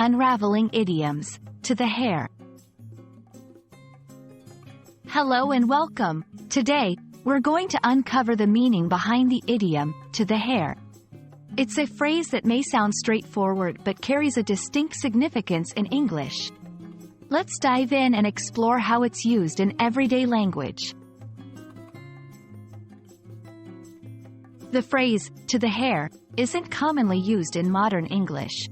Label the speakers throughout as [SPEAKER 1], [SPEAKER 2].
[SPEAKER 1] Unraveling Idioms, to the hair. Hello and welcome. Today, we're going to uncover the meaning behind the idiom, to the hair. It's a phrase that may sound straightforward but carries a distinct significance in English. Let's dive in and explore how it's used in everyday language. The phrase, to the hair, isn't commonly used in modern English.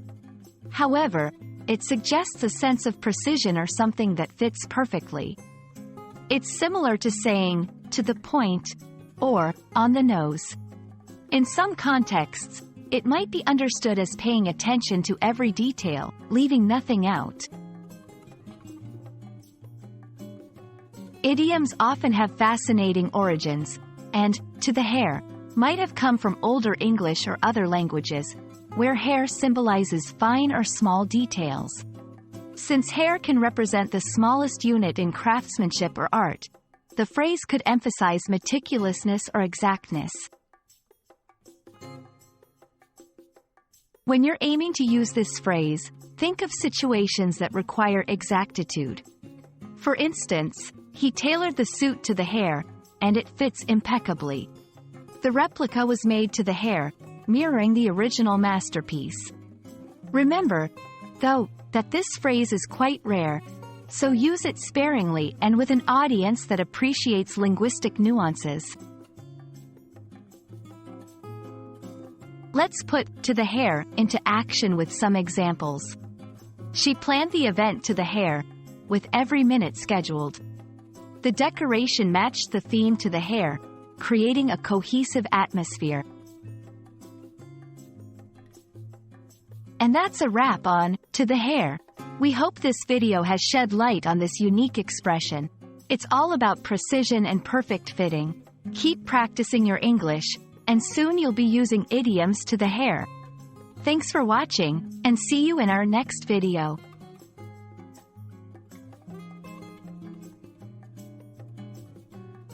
[SPEAKER 1] However, it suggests a sense of precision or something that fits perfectly. It's similar to saying, to the point, or, on the nose. In some contexts, it might be understood as paying attention to every detail, leaving nothing out. Idioms often have fascinating origins, and, to the hair, might have come from Older English or other languages, where hair symbolizes fine or small details. Since hair can represent the smallest unit in craftsmanship or art, the phrase could emphasize meticulousness or exactness. When you're aiming to use this phrase, think of situations that require exactitude. For instance, he tailored the suit to the hair, and it fits impeccably. The replica was made to the hair, mirroring the original masterpiece. Remember, though, that this phrase is quite rare, so use it sparingly and with an audience that appreciates linguistic nuances. Let's put "to the hair" into action with some examples. She planned the event to the hair, with every minute scheduled. The decoration matched the theme to the hair, creating a cohesive atmosphere. And that's a wrap on "to the hair." We hope this video has shed light on this unique expression. It's all about precision and perfect fitting. Keep practicing your English, and soon you'll be using idioms to the hair. Thanks for watching, and see you in our next video.